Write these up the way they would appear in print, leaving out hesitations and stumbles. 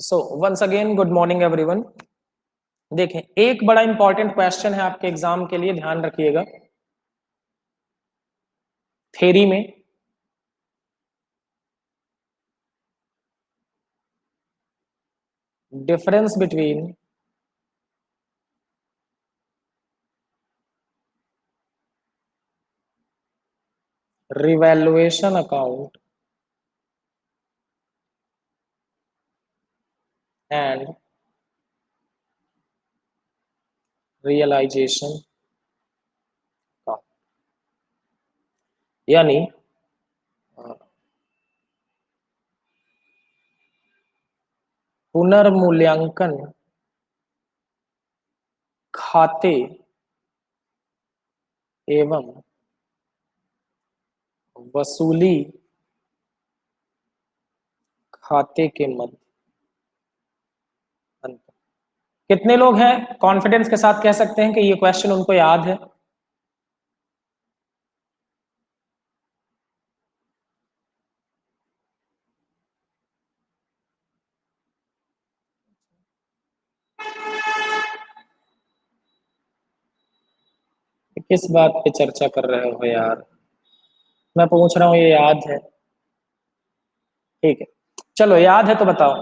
सो once again good morning everyone. देखें, एक बड़ा इंपॉर्टेंट क्वेश्चन है आपके एग्जाम के लिए, ध्यान रखिएगा। थ्योरी में difference between revaluation account and realisation account, यानी पुनर्मूल्यांकन खाते एवं वसूली खाते के मध्य अंतर। कितने लोग हैं कॉन्फिडेंस के साथ कह सकते हैं कि ये क्वेश्चन उनको याद है? किस बात पे चर्चा कर रहे हो यार? मैं पूछ रहा हूँ, ये याद है? ठीक है, चलो याद है तो बताओ,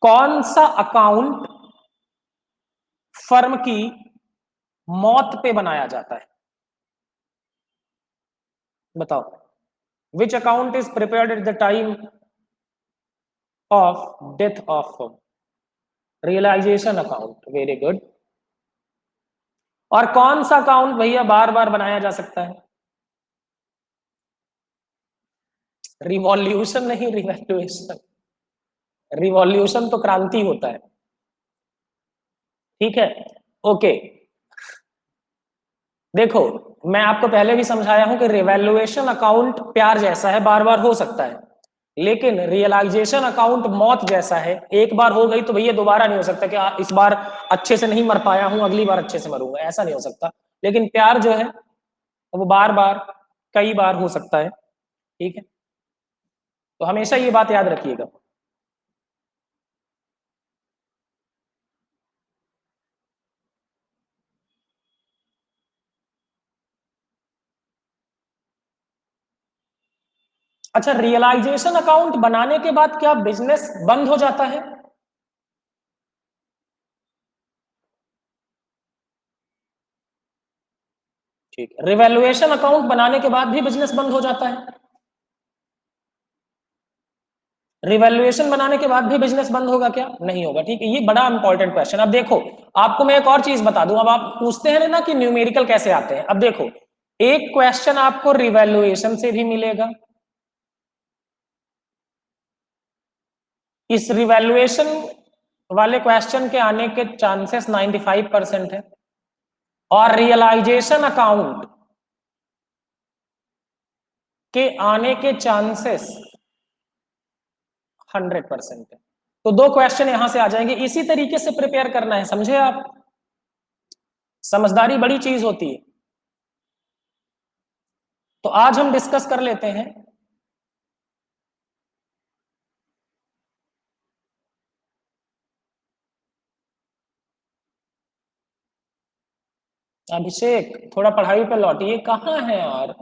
कौन सा अकाउंट फर्म की मौत पे बनाया जाता है? बताओ, which account is prepared at the time of death of firm? Realisation account, very good. और कौन सा अकाउंट भैया बार बार बनाया जा सकता है? रिवॉल्यूशन नहीं, रिवैल्यूएशन। रिवॉल्यूशन तो क्रांति होता है। ठीक है, ओके। देखो, मैं आपको पहले भी समझाया हूं कि रिवैल्यूएशन अकाउंट प्यार जैसा है, बार बार हो सकता है, लेकिन रियलाइजेशन अकाउंट मौत जैसा है। एक बार हो गई तो भैया दोबारा नहीं हो सकता कि इस बार अच्छे से नहीं मर पाया हूं, अगली बार अच्छे से मरूंगा, ऐसा नहीं हो सकता। लेकिन प्यार जो है वो बार बार, कई बार हो सकता है। ठीक है, तो हमेशा ये बात याद रखिएगा। अच्छा, रियलाइजेशन अकाउंट बनाने के बाद क्या बिजनेस बंद हो जाता है? ठीक है, रिवैल्यूएशन अकाउंट बनाने के बाद भी बिजनेस बंद हो जाता है? रिवैल्यूएशन बनाने के बाद भी बिजनेस बंद होगा क्या? नहीं होगा। ठीक है, ये बड़ा इंपॉर्टेंट क्वेश्चन। अब देखो, आपको मैं एक और चीज बता दूं। अब आप पूछते हैं ना कि न्यूमेरिकल कैसे आते हैं। अब देखो, एक क्वेश्चन आपको रिवैल्यूएशन से भी मिलेगा, इस रिवैल्यूएशन वाले क्वेश्चन के आने के चांसेस 95% है, और रियलाइजेशन अकाउंट के आने के चांसेस 100% है। तो दो क्वेश्चन यहां से आ जाएंगे। इसी तरीके से प्रिपेयर करना है, समझे आप? समझदारी बड़ी चीज होती है। तो आज हम डिस्कस कर लेते हैं अभिषेक, थोड़ा पढ़ाई पे लौटिए। कहाँ है यार?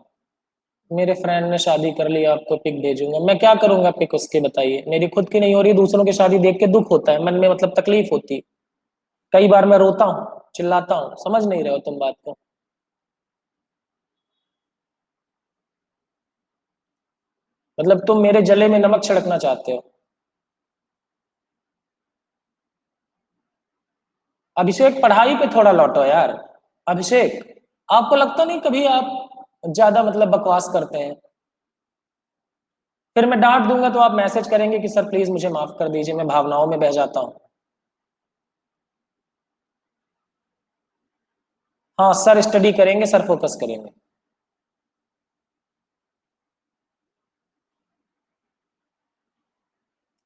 मेरे फ्रेंड ने शादी कर ली, आपको पिक भेजूंगा। मैं क्या करूंगा पिक उसके, बताइए? मेरी खुद की नहीं हो रही, दूसरों की शादी देख के दुख होता है मन में, मतलब तकलीफ होती है। कई बार मैं रोता हूँ, चिल्लाता हूँ। समझ नहीं रहे हो तुम बात को? मतलब तुम मेरे जले में नमक छिड़कना चाहते हो? अभिषेक, पढ़ाई पे थोड़ा लौटो यार। अभिषेक, आपको लगता नहीं कभी आप ज्यादा मतलब बकवास करते हैं? फिर मैं डांट दूंगा तो आप मैसेज करेंगे कि सर प्लीज मुझे माफ कर दीजिए, मैं भावनाओं में बह जाता हूँ। हाँ सर, स्टडी करेंगे सर, फोकस करेंगे।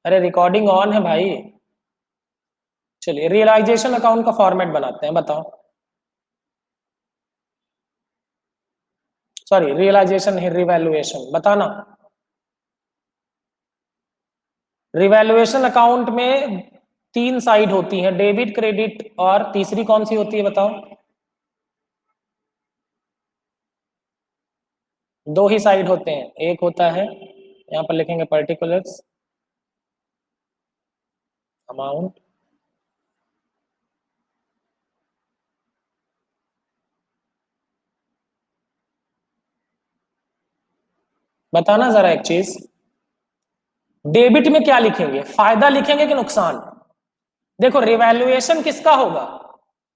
अरे रिकॉर्डिंग ऑन है भाई। चलिए, रियलाइजेशन अकाउंट का फॉर्मेट बनाते हैं, बताओ। सॉरी, रियलाइजेशन है, रिवैल्यूएशन बताना। रिवैल्यूएशन अकाउंट में 3 साइड होती हैं, डेबिट, क्रेडिट, और तीसरी कौन सी होती है बताओ? 2 ही साइड होते हैं, एक होता है यहाँ पर लिखेंगे पर्टिकुलर्स, अमाउंट, बताना जरा एक चीज, डेबिट में क्या लिखेंगे, फायदा लिखेंगे कि नुकसान? देखो रिवैल्यूएशन किसका होगा,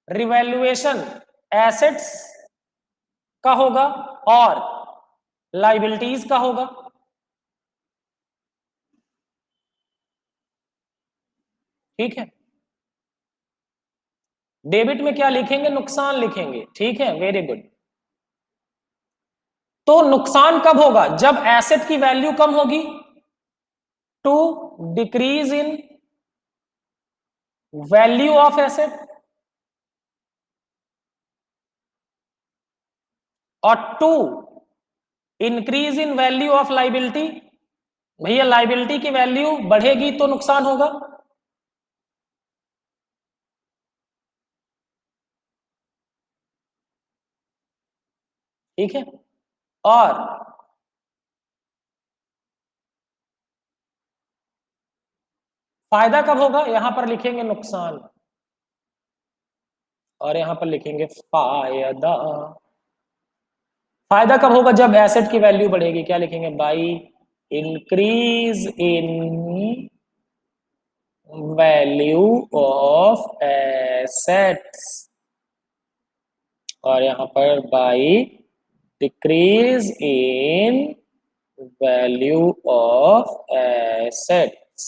रिवैल्यूएशन एसेट्स का होगा और लाइबिलिटीज का होगा। ठीक है, डेबिट में क्या लिखेंगे, नुकसान लिखेंगे। ठीक है, वेरी गुड। तो नुकसान कब होगा, जब एसेट की वैल्यू कम होगी, to decrease in value of asset, और to increase in value of liability. भैया लाइबिलिटी की वैल्यू बढ़ेगी तो नुकसान होगा। ठीक है, और फायदा कब होगा, यहां पर लिखेंगे नुकसान और यहां पर लिखेंगे फायदा। फायदा कब होगा, जब एसेट की वैल्यू बढ़ेगी, क्या लिखेंगे, by increase in value of assets, और यहां पर by decrease in value of assets.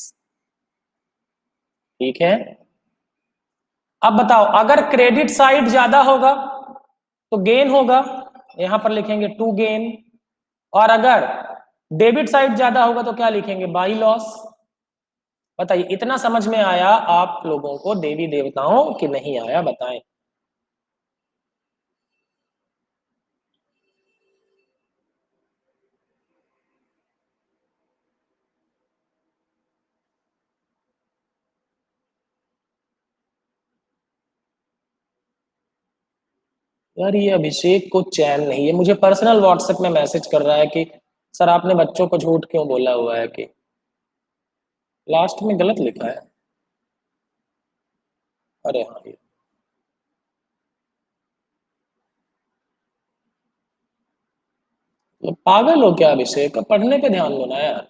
ठीक है, अब बताओ अगर क्रेडिट साइड ज्यादा होगा तो गेन होगा, यहां पर लिखेंगे टू गेन, और अगर डेबिट साइड ज्यादा होगा तो क्या लिखेंगे, बाई लॉस। बताइए इतना समझ में आया आप लोगों को देवी देवताओं कि नहीं आया, बताएं। यार ये अभिषेक को चैन नहीं है, मुझे पर्सनल व्हाट्सएप में मैसेज कर रहा है कि सर आपने बच्चों को झूठ क्यों बोला हुआ है, कि लास्ट में गलत लिखा है। अरे हाँ ये पागल हो क्या अभिषेक, पढ़ने पे ध्यान दो ना यार।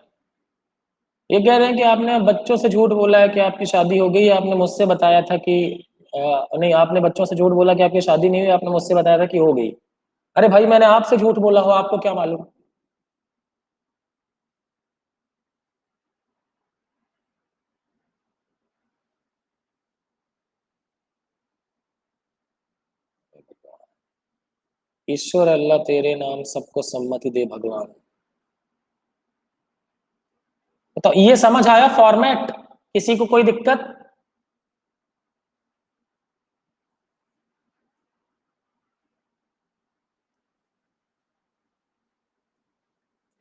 ये कह रहे हैं कि आपने बच्चों से झूठ बोला है कि आपकी शादी हो गई, आपने मुझसे बताया था कि नहीं, आपने बच्चों से झूठ बोला कि आपकी शादी नहीं हुई, आपने मुझसे बताया था कि हो गई। अरे भाई मैंने आपसे झूठ बोला हो, आपको क्या मालूम। ईश्वर अल्लाह तेरे नाम सबको सम्मति दे भगवान। तो ये समझ आया फॉर्मेट, किसी को कोई दिक्कत?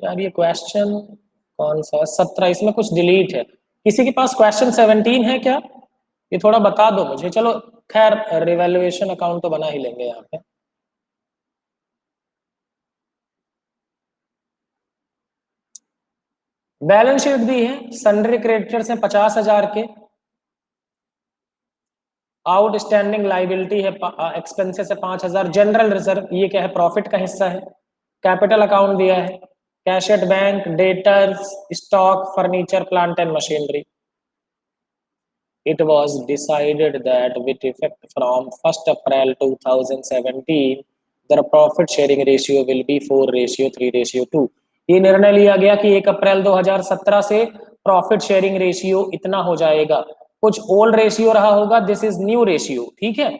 यार ये क्वेश्चन कौन सा, 17, इसमें कुछ डिलीट है। किसी के पास क्वेश्चन 17 है क्या, ये थोड़ा बता दो मुझे। चलो खैर रिवैल्यूएशन अकाउंट तो बना ही लेंगे यहाँ पे। बैलेंस शीट दी है, सन्ड्री क्रेडिटर्स हैं 50,000 के, आउटस्टैंडिंग लाइबिलिटी है, एक्सपेंसेस है 5,000, जनरल रिजर्व ये क्या है, प्रॉफिट का हिस्सा है, कैपिटल अकाउंट दिया है, cash at bank, debtors, stock, furniture, plant and machinery. It was decided that with effect from 1st April 2017, the profit sharing ratio will be 4:3:2। ये निर्णय लिया गया कि 1 अप्रैल 2017 से प्रॉफिट शेयरिंग रेशियो इतना हो जाएगा। कुछ ओल्ड रेशियो रहा होगा, दिस इज न्यू रेशियो। ठीक है,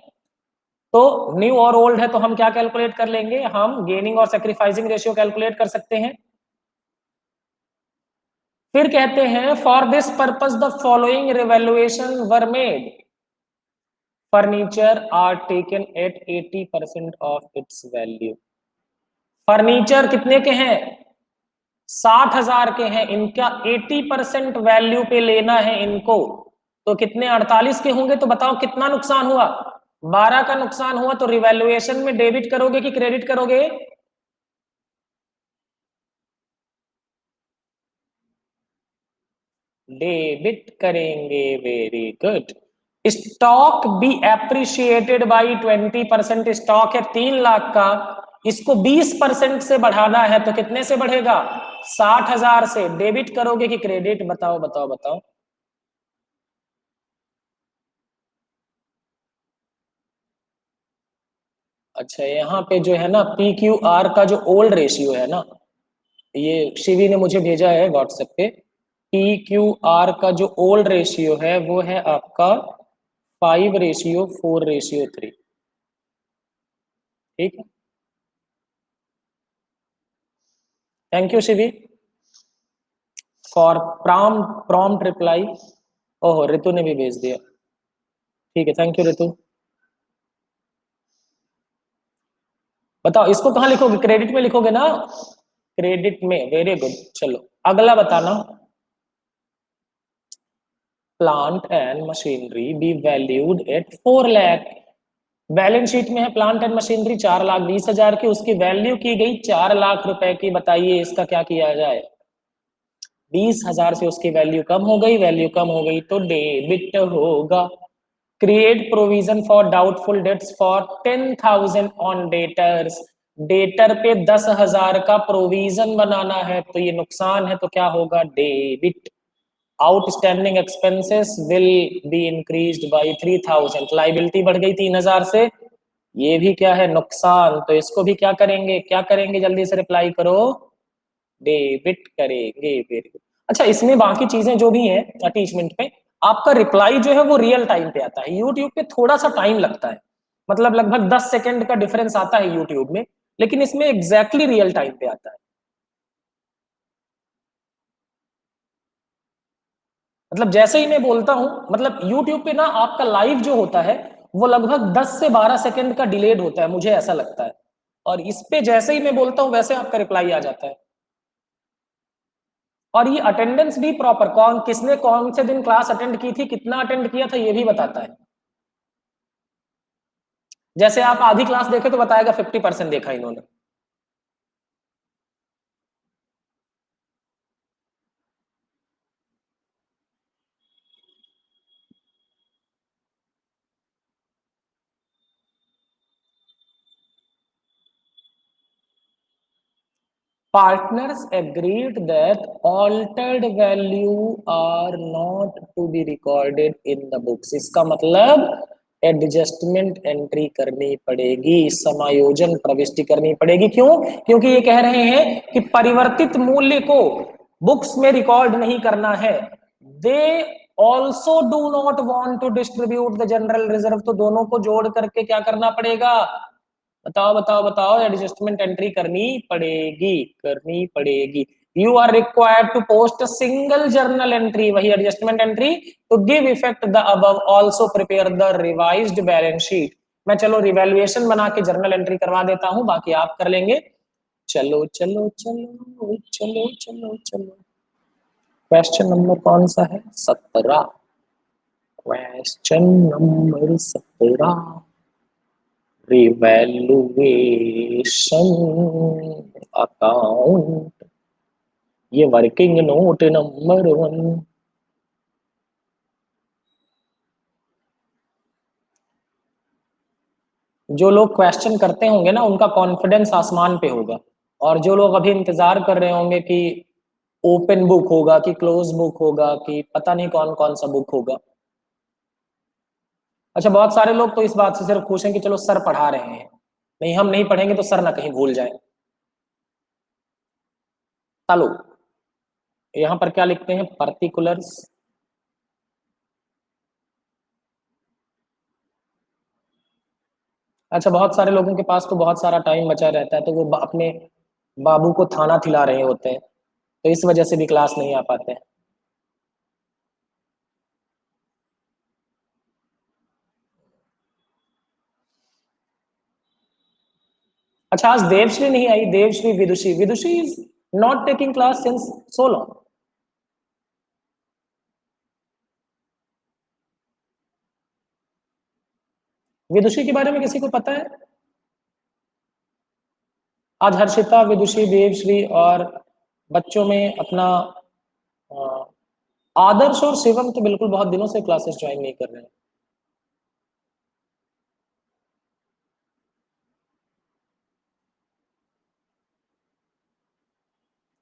तो न्यू और ओल्ड है तो हम क्या कैलकुलेट कर लेंगे, हम गेनिंग और सेक्रीफाइसिंग रेशियो कैलकुलेट कर सकते हैं। फिर कहते हैं for this purpose the following revaluation were made, furniture are taken at 80% of its value. Furniture कितने के हैं, 60,000 के हैं, इनका 80% वैल्यू पे लेना है इनको, तो कितने 48 के होंगे, तो बताओ कितना नुकसान हुआ, 12 का नुकसान हुआ। तो रिवैल्यूएशन में डेबिट करोगे कि क्रेडिट करोगे? डेबिट करेंगे, very good. Stock B appreciated by 20%, stock है 3 लाख का, इसको 20% से बढ़ाना है, तो कितने से बढ़ेगा? 60,000 से। डेबिट करोगे कि क्रेडिट? बताओ बताओ बताओ। अच्छा, यहाँ पे जो है ना पी क्यू आर का जो ओल्ड रेशियो है ना, ये शिवी ने मुझे भेजा है व्हाट्सएप पे। पी क्यू आर का जो ओल्ड रेशियो है वो है आपका 5:4:3। ठीक है, thank you Shivi for prompt reply. ओहो, ऋतु ने भी भेज दिया। ठीक है, थैंक यू ऋतु। बताओ इसको कहाँ लिखोगे? क्रेडिट में लिखोगे ना? क्रेडिट में, वेरी गुड। चलो अगला बताना। Plant and machinery be valued at 4 lakh. Balance sheet में है प्लांट एंड मशीनरी 4,20,000 की, उसकी वैल्यू की गई 4 लाख रुपए की। बताइए इसका क्या किया जाए? 20,000 से उसकी वैल्यू कम हो गई, वैल्यू कम हो गई तो डेबिट होगा। Create provision for doubtful dates for 10,000 on debtors. Debtor पे 10,000 का प्रोविजन बनाना है, तो ये नुकसान है, तो क्या होगा? Debit. Outstanding expenses will be increased by 3,000, liability बढ़ गई 3,000 से, ये भी क्या है? नुकसान। तो इसको भी क्या करेंगे, क्या करेंगे? जल्दी से रिप्लाई करो। डेबिट करेंगे, वेरी गुड। अच्छा, इसमें बाकी चीजें जो भी हैं अटैचमेंट पे, आपका रिप्लाई जो है वो रियल टाइम पे आता है। यूट्यूब पे थोड़ा सा टाइम लगता है, मतलब लगभग 10 सेकंड का डिफरेंस आता है यूट्यूब में, लेकिन इसमें एग्जैक्टली रियल टाइम पे आता है। मतलब जैसे ही मैं बोलता हूं, मतलब यूट्यूब पे ना आपका लाइव जो होता है वो लगभग 10 से 12 सेकंड का डिलेड होता है, मुझे ऐसा लगता है। और इस पे जैसे ही मैं बोलता हूं वैसे आपका रिप्लाई आ जाता है। और ये अटेंडेंस भी प्रॉपर, कौन किसने कौन से दिन क्लास अटेंड की थी, कितना अटेंड किया था, ये भी बताता है। जैसे आप आधी क्लास देखे तो बताएगा 50% देखा इन्होंने। Partners agreed that altered value are not to be recorded in the books। इसका मतलब एडजस्टमेंट एंट्री करनी पड़ेगी, समायोजन प्रविष्टि करनी पड़ेगी। क्यों? क्योंकि ये कह रहे हैं कि परिवर्तित मूल्य को बुक्स में रिकॉर्ड नहीं करना है। They also do not want to distribute the general reserve, तो दोनों को जोड़ करके क्या करना पड़ेगा? बताओ बताओ बताओ। एडजस्टमेंट एंट्री करनी पड़ेगी, करनी पड़ेगी। You are required to post a single journal entry, वही adjustment entry, to give effect the above. Also prepare the revised balance sheet. मैं चलो रिवैल्यूएशन बना के जर्नल एंट्री करवा देता हूं, बाकी आप कर लेंगे। चलो चलो चलो चलो चलो चलो। क्वेश्चन नंबर कौन सा है? 17। Question number 17। रिवैल्यूएशन अकाउंट, ये वर्किंग नोट नंबर 1। जो लोग क्वेश्चन करते होंगे ना उनका कॉन्फिडेंस आसमान पे होगा, और जो लोग अभी इंतजार कर रहे होंगे कि ओपन बुक होगा कि क्लोज बुक होगा कि पता नहीं कौन कौन सा बुक होगा। अच्छा, बहुत सारे लोग तो इस बात से सिर्फ खुश हैं कि चलो सर पढ़ा रहे हैं, नहीं हम नहीं पढ़ेंगे तो सर ना कहीं भूल जाए। चलो, यहाँ पर क्या लिखते हैं? पर्टिकुलर्स। अच्छा, बहुत सारे लोगों के पास तो बहुत सारा टाइम बचा रहता है, तो वो अपने बाबू को खाना खिला रहे होते हैं, तो इस वजह से भी क्लास नहीं आ पाते हैं। अच्छा, आज देवश्री नहीं आई, Devshree Vidushi, Vidushi not taking class since so long. Vidushi के बारे में किसी को पता है? आज हर्षिता, विदुषी, देवश्री और बच्चों में अपना आदर्श और शिवम तो बिल्कुल बहुत दिनों से क्लासेस ज्वाइन नहीं कर रहे हैं।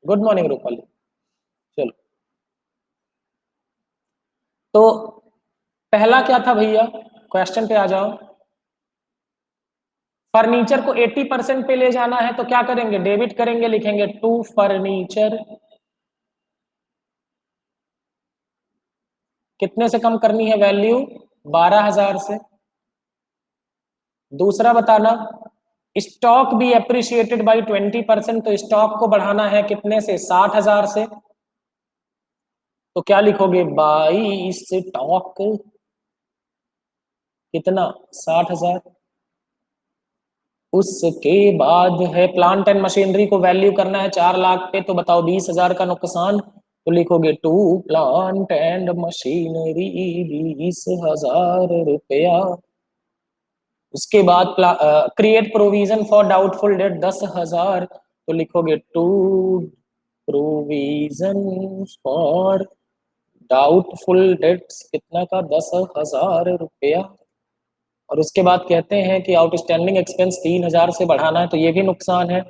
Good morning Rupali. चलो, तो पहला क्या था भैया, क्वेश्चन पे आ जाओ। फर्नीचर को 80% पे ले जाना है तो क्या करेंगे, डेबिट करेंगे, लिखेंगे टू फर्नीचर। कितने से कम करनी है वैल्यू, 12,000 से। दूसरा बताना, स्टॉक भी अप्रिशिएटेड बाई 20%, तो स्टॉक को बढ़ाना है कितने से, 60,000 से। तो क्या लिखोगे, बाई स्टॉक कितना, 60,000। उसके बाद है प्लांट एंड मशीनरी को वैल्यू करना है 4 लाख पे, तो बताओ 20,000 का नुकसान, तो लिखोगे टू प्लांट एंड मशीनरी 20,000 रुपया। उसके बाद create provision for doubtful debt 10,000, तो लिखोगे to provision for doubtful debts कितना का, 10,000 रुपया। और उसके बाद कहते हैं कि आउटस्टैंडिंग एक्सपेंस 3,000 से बढ़ाना है, तो ये भी नुकसान है।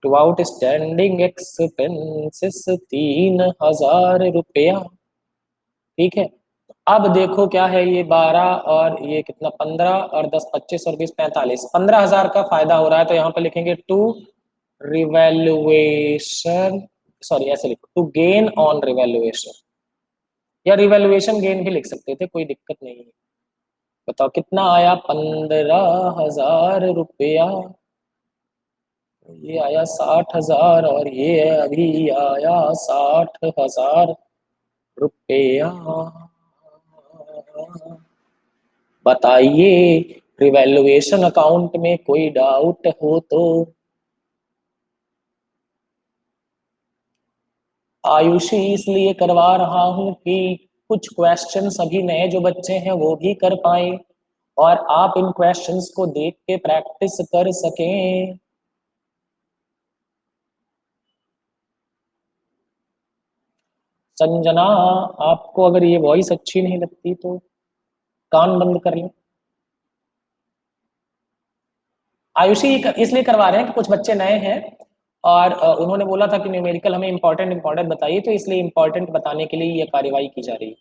टू आउटस्टैंडिंग एक्सपेंसेस 3,000 रुपया। ठीक है, अब देखो क्या है, ये 12 और ये कितना, 15 और 10, 25 और 20, 45, 15,000 का फायदा हो रहा है, तो यहाँ पे लिखेंगे टू रिवैल्यूएशन, सॉरी ऐसे लिखो, टू गेन ऑन रिवैल्यूएशन, या रिवैल्यूएशन गेन भी लिख सकते थे, कोई दिक्कत नहीं है। बताओ कितना आया, 15,000 रुपया। ये आया 60,000 और ये अभी आया 60,000 रुपया। बताइए, रिवैल्यूएशन अकाउंट में कोई डाउट हो तो। आयुषी इसलिए करवा रहा हूं कि कुछ क्वेश्चंस अभी नए जो बच्चे हैं वो भी कर पाए, और आप इन क्वेश्चंस को देख के प्रैक्टिस कर सकें। संजना, आपको अगर ये वॉइस अच्छी नहीं लगती तो कान बंद कर लें। आयुषी इसलिए करवा रहे हैं कि कुछ बच्चे नए हैं, और उन्होंने बोला था कि न्यूमेरिकल हमें इंपॉर्टेंट इंपॉर्टेंट बताइए, तो इसलिए इंपॉर्टेंट बताने के लिए ये कार्यवाही की जा रही है।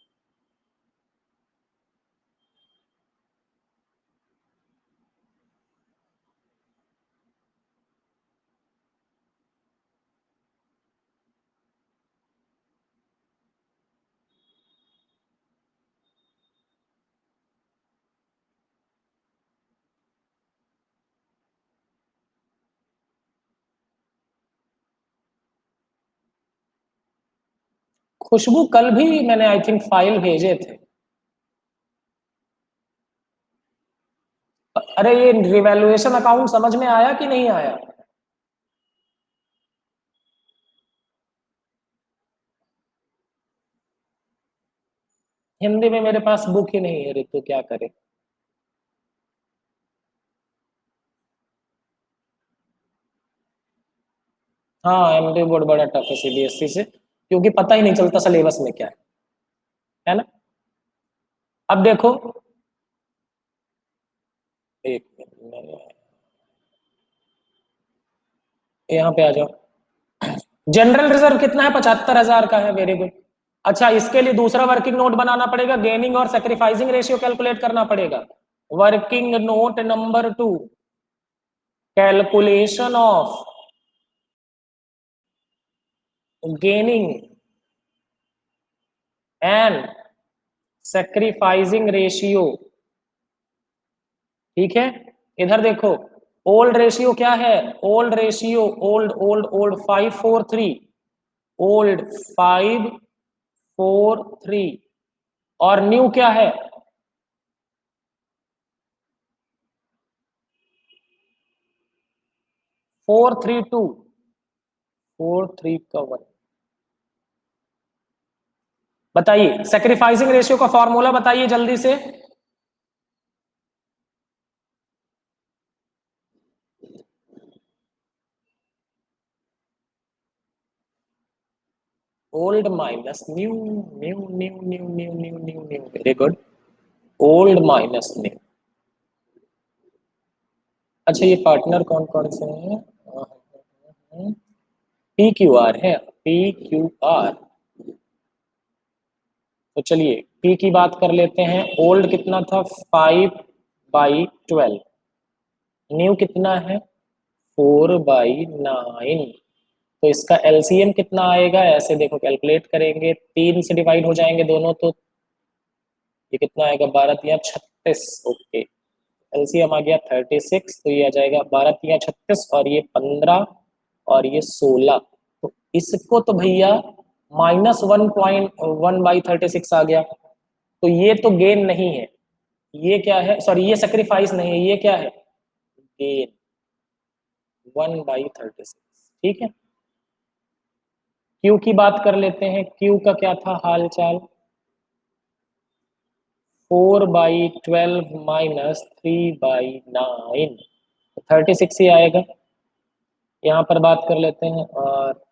खुशबू, कल भी मैंने आई थिंक फाइल भेजे थे। अरे ये रिवैल्यूएशन अकाउंट समझ में आया कि नहीं आया? हिंदी में मेरे पास बुक ही नहीं है ऋतु, क्या करे। हाँ, एमडी बोर्ड बड़ा टफ है सीबीएसई से, क्योंकि पता ही नहीं चलता सिलेबस में क्या है ना। अब देखो, एक मिनट, यहाँ पे आ जाओ। जनरल रिजर्व कितना है, 75,000 का है, वेरी गुड। अच्छा, इसके लिए दूसरा वर्किंग नोट बनाना पड़ेगा, गेनिंग और सेक्रीफाइसिंग रेशियो कैलकुलेट करना पड़ेगा। Working note number 2, calculation of gaining and sacrificing ratio. ठीक है, इधर देखो, ओल्ड रेशियो क्या है, old ratio, old old old 543, old 543, और न्यू क्या है, 432, 4:3 का 1। बताइए सेक्रीफाइसिंग रेशियो का फॉर्मूला बताइए जल्दी से। Old minus new, new new new new new new new, very good. Old minus new. अच्छा ये पार्टनर कौन कौन से हैं? पी क्यू आर है, पी क्यू आर। तो चलिए पी की बात कर लेते हैं। ओल्ड कितना था? 5/12। न्यू कितना है? 4/9। तो इसका एलसीएम कितना आएगा? ऐसे देखो कैलकुलेट करेंगे, 3 से डिवाइड हो जाएंगे दोनों, तो ये कितना आएगा? 12×3 = 36। ओके, एलसीएम आ गया 36, तो ये आ जाएगा 12×3 = 36, और ये 15 और ये 16। तो इसको तो भैया -1.1/36 आ गया। तो ये तो गेन नहीं है, ये क्या है? सॉरी ये सेक्रीफाइस नहीं है, ये क्या है? गेन 1/36। ठीक है। क्यू की बात कर लेते हैं। क्यू का क्या था हाल चाल? 4/12 -3/9, 36 ही आएगा। यहाँ पर बात कर लेते हैं, और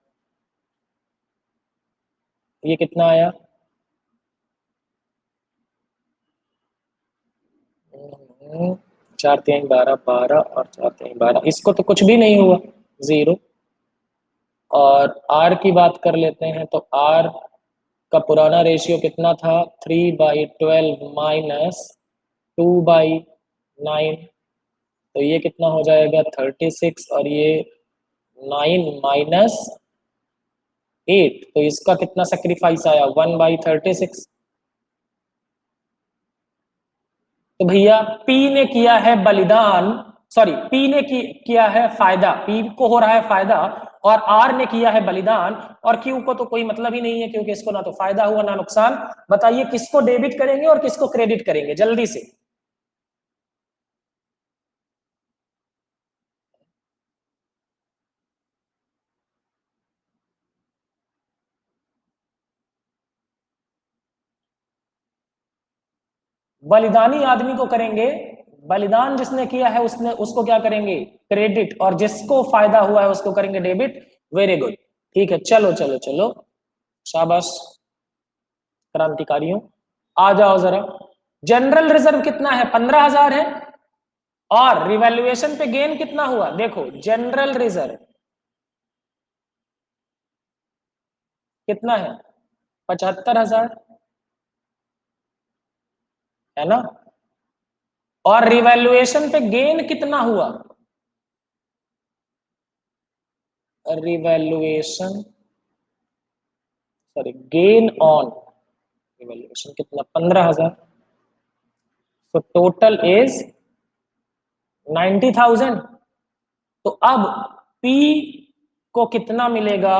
ये कितना आया? 4×3 = 12, 12 और 4×3 = 12। इसको तो कुछ भी नहीं हुआ, 0। और आर की बात कर लेते हैं, तो आर का पुराना रेशियो कितना था? 3/12 -2/9। तो ये कितना हो जाएगा? 36, और ये 9 - 8। तो इसका कितना सेक्रीफाइस आया? 1/36। तो भैया पी ने किया है बलिदान, सॉरी पी ने किया है फायदा, पी को हो रहा है फायदा, और आर ने किया है बलिदान, और क्यू को तो कोई मतलब ही नहीं है, क्योंकि इसको ना तो फायदा हुआ ना नुकसान। बताइए किसको डेबिट करेंगे और किसको क्रेडिट करेंगे जल्दी से। बलिदानी आदमी को करेंगे, बलिदान जिसने किया है उसने, उसको क्या करेंगे? क्रेडिट। और जिसको फायदा हुआ है उसको करेंगे डेबिट। Very good. ठीक है, चलो चलो चलो, शाबाश क्रांतिकारियों। आ जाओ जरा। जनरल रिजर्व कितना है? 15,000 है। और रिवैल्यूएशन पे गेन कितना हुआ? देखो जनरल रिजर्व कितना है? 75,000, है ना? और रिवैल्यूएशन पे गेन कितना हुआ? Revaluation, sorry gain on revaluation कितना? 15,000। तो टोटल इज 90,000। तो अब पी को कितना मिलेगा?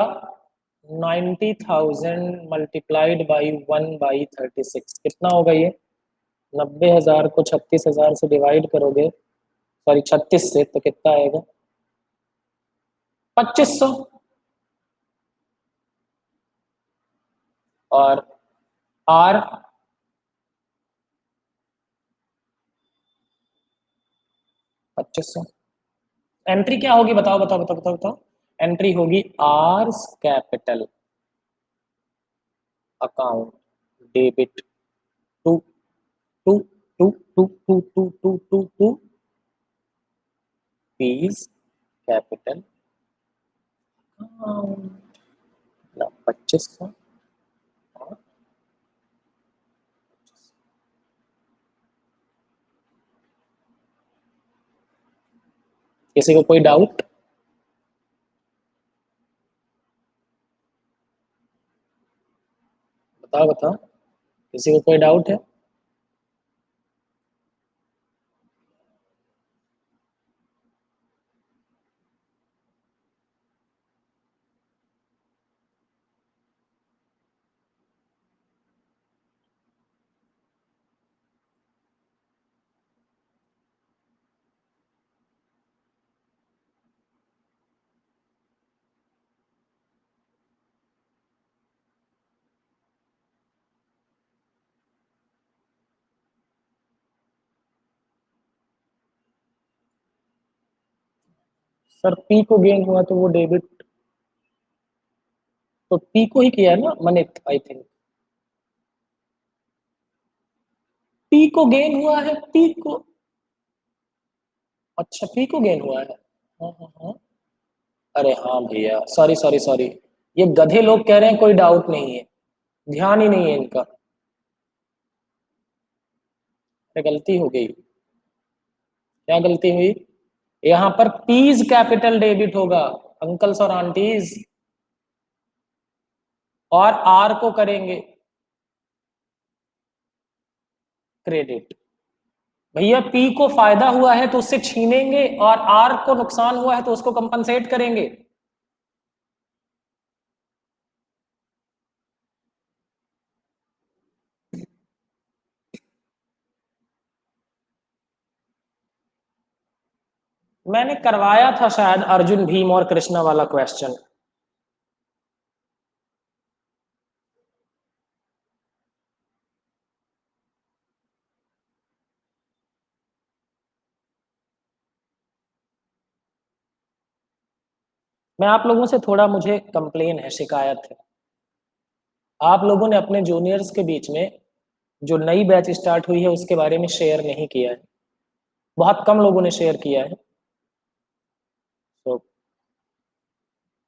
90,000 मल्टीप्लाइड बाई 1/36। कितना होगा ये? 90,000 को 36,000 से डिवाइड करोगे, सॉरी 36 से, तो कितना आएगा? 2500। और आर? 2500। एंट्री क्या होगी? बताओ बताओ बताओ बताओ बताओ। एंट्री होगी R's capital account debit to to to to to to to to to P's capital account. 2500। किसी को कोई डाउट? बताओ बताओ, किसी को कोई डाउट है? सर पी को गेन हुआ तो वो डेबिट, तो पी को ही किया है ना मनित, आई थिंक पी को गेन हुआ है, पी को, अच्छा पी को गेन हुआ है। हाँ हाँ हाँ, अरे हाँ भैया, सॉरी सॉरी सॉरी, ये गधे लोग कह रहे हैं, कोई डाउट नहीं है, ध्यान ही नहीं है इनका, अरे गलती हो गई। क्या गलती हुई? यहाँ पर पीज कैपिटल डेबिट होगा, अंकल्स और आंटीज, और आर को करेंगे क्रेडिट। भैया पी को फायदा हुआ है तो उससे छीनेंगे, और आर को नुकसान हुआ है तो उसको कंपनसेट करेंगे। मैंने करवाया था शायद अर्जुन भीम और कृष्णा वाला क्वेश्चन। मैं आप लोगों से थोड़ा, मुझे कंप्लेन है, शिकायत है, आप लोगों ने अपने जूनियर्स के बीच में जो नई बैच स्टार्ट हुई है उसके बारे में शेयर नहीं किया है, बहुत कम लोगों ने शेयर किया है। तो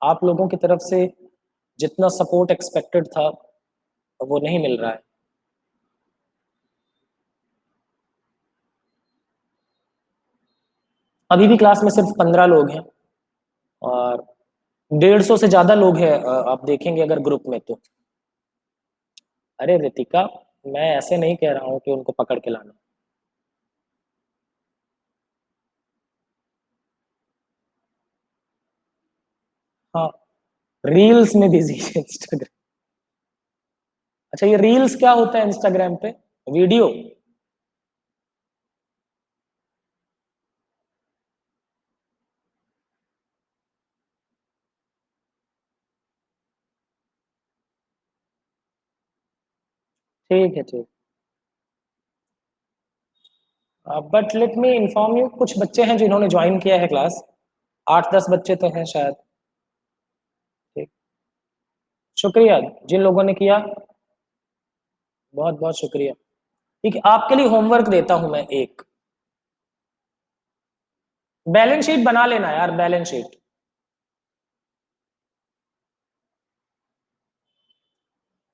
आप लोगों की तरफ से जितना सपोर्ट एक्सपेक्टेड था वो नहीं मिल रहा है। अभी भी क्लास में सिर्फ 15 लोग हैं, और 150 से ज्यादा लोग हैं, आप देखेंगे अगर ग्रुप में तो। अरे रितिका, मैं ऐसे नहीं कह रहा हूँ कि उनको पकड़ के लाना। हाँ, रील्स में बिजी है इंस्टाग्राम। अच्छा, ये रील्स क्या होता है इंस्टाग्राम पे? वीडियो? ठीक है ठीक। But let me inform you, कुछ बच्चे हैं जिन्होंने ज्वाइन किया है क्लास, 8-10 बच्चे तो हैं शायद। ठीक, शुक्रिया जिन लोगों ने किया, बहुत बहुत शुक्रिया। ठीक है, आपके लिए होमवर्क देता हूं मैं एक, बैलेंस शीट बना लेना यार, बैलेंस शीट।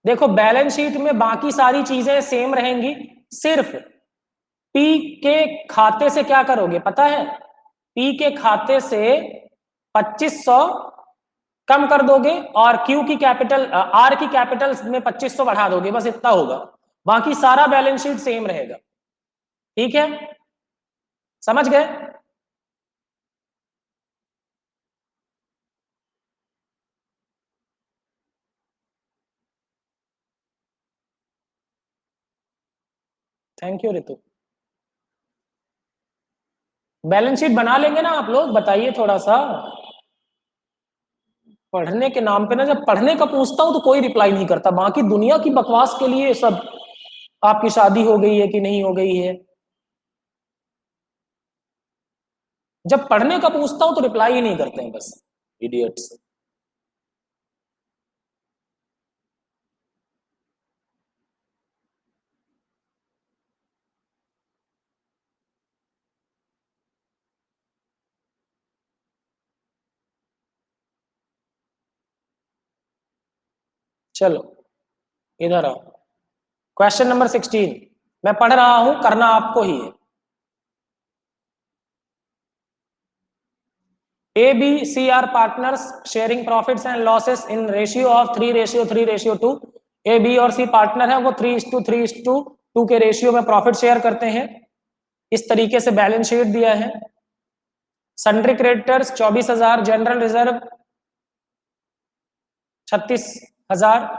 देखो बैलेंस शीट में बाकी सारी चीजें सेम रहेंगी, सिर्फ पी के खाते से क्या करोगे पता है? पी के खाते से 2500 कम कर दोगे, और क्यू की कैपिटल, आर की कैपिटल में 2500 बढ़ा दोगे, बस इतना होगा, बाकी सारा बैलेंस शीट सेम रहेगा। ठीक है, समझ गए? Thank you Ritu. Balance sheet बना लेंगे ना आप लोग, बताइए थोड़ा सा। पढ़ने के नाम पे ना, जब पढ़ने का पूछता हूं तो कोई रिप्लाई नहीं करता, बाकी दुनिया की बकवास के लिए सब, आपकी शादी हो गई है कि नहीं हो गई है, जब पढ़ने का पूछता हूं तो रिप्लाई ही नहीं करते हैं, बस इडियट्स। चलो इधर आओ, क्वेश्चन नंबर 16, मैं पढ़ रहा हूं, करना आपको ही है। A, B, C are partners sharing profits and losses in ratio of 3:3:2। A B और सी पार्टनर है, वो 3:3:2 के रेशियो में प्रॉफिट शेयर करते हैं। इस तरीके से बैलेंस शीट दिया है। सन्ड्री क्रेडिटर्स 24,000, जनरल रिजर्व 36,000,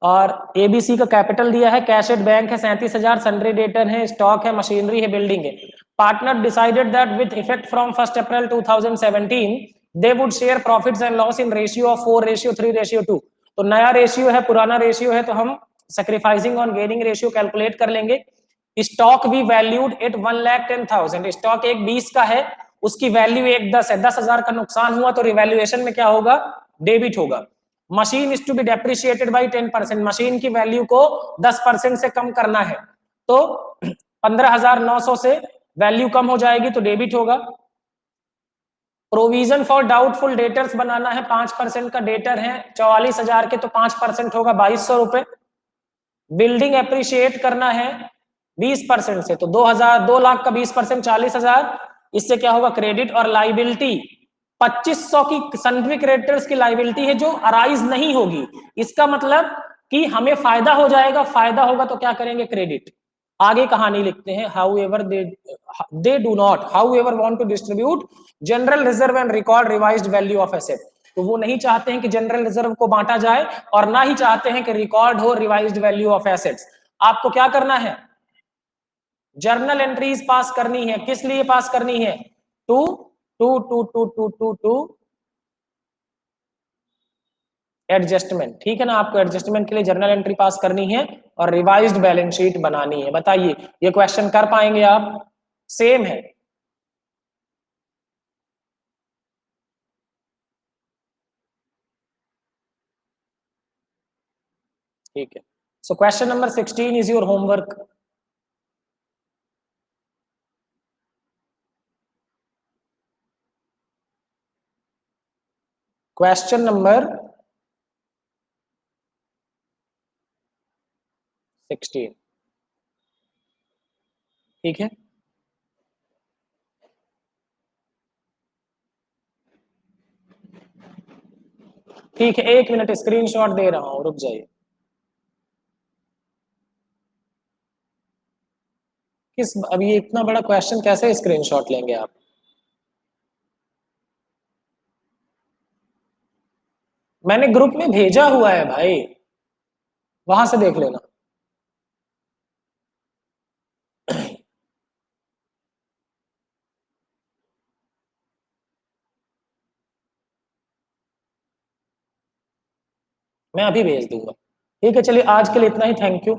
और एबीसी का कैपिटल दिया है, कैश एट बैंक है 37,000, सन्ड्री डेटर है, स्टॉक है, मशीनरी है, बिल्डिंग है। Partner decided that with effect from 1 April 2017 they would share profits and loss in ratio of 4:3:2। तो नया रेशियो है, पुराना रेशियो है, तो हम sacrificing on gaining ratio calculate कर लेंगे। स्टॉक भी वैल्यूड एट 1,10,000, स्टॉक एक 20 का है, उसकी वैल्यू 1/10 है, 10,000 का नुकसान हुआ तो रिवैल्यूएशन में क्या होगा, डेबिट होगा। Machine is to be depreciated by 10%, machine की वैल्यू को 10% से कम करना है, तो 15,900 से वैल्यू कम हो जाएगी तो डेबिट होगा। प्रोविजन फॉर डाउटफुल डेटर्स बनाना है, 5% का डेटर है 44,000 के, तो 5% होगा 2,200 रुपए। बिल्डिंग एप्रिशिएट करना है 20% से, तो 2 लाख का 20% 40,000, इससे क्या होगा क्रेडिट। और लाइबिलिटी 2,500 की सन्ड्री क्रेडिटर्स की लाइबिलिटी है जो अराइज नहीं होगी, इसका मतलब कि हमें फायदा हो जाएगा, फायदा होगा तो क्या करेंगे, क्रेडिट। आगे कहानी लिखते हैं, however they do not however want to distribute general reserve and record revised value of asset. तो वो नहीं चाहते हैं कि जनरल रिजर्व को बांटा जाए और ना ही चाहते हैं कि रिकॉर्ड हो रिवाइज्ड वैल्यू ऑफ एसेट्स। आपको क्या करना है, जर्नल एंट्रीज पास करनी है। किस लिए पास करनी है, to to to to to to to adjustment, ठीक है ना। आपको एडजस्टमेंट के लिए जर्नल एंट्री पास करनी है और रिवाइज्ड बैलेंस शीट बनानी है। बताइए ये क्वेश्चन कर पाएंगे आप, सेम है। ठीक है, so question number 16 is your homework. Question number 16, ठीक है। ठीक है, 1 मिनट स्क्रीनशॉट दे रहा हूं, रुक जाइए। किस, अब ये इतना बड़ा क्वेश्चन कैसे स्क्रीनशॉट लेंगे आप। मैंने ग्रुप में भेजा हुआ है भाई, वहां से देख लेना। मैं अभी भेज दूंगा। ठीक है, चलिए आज के लिए इतना ही, थैंक यू।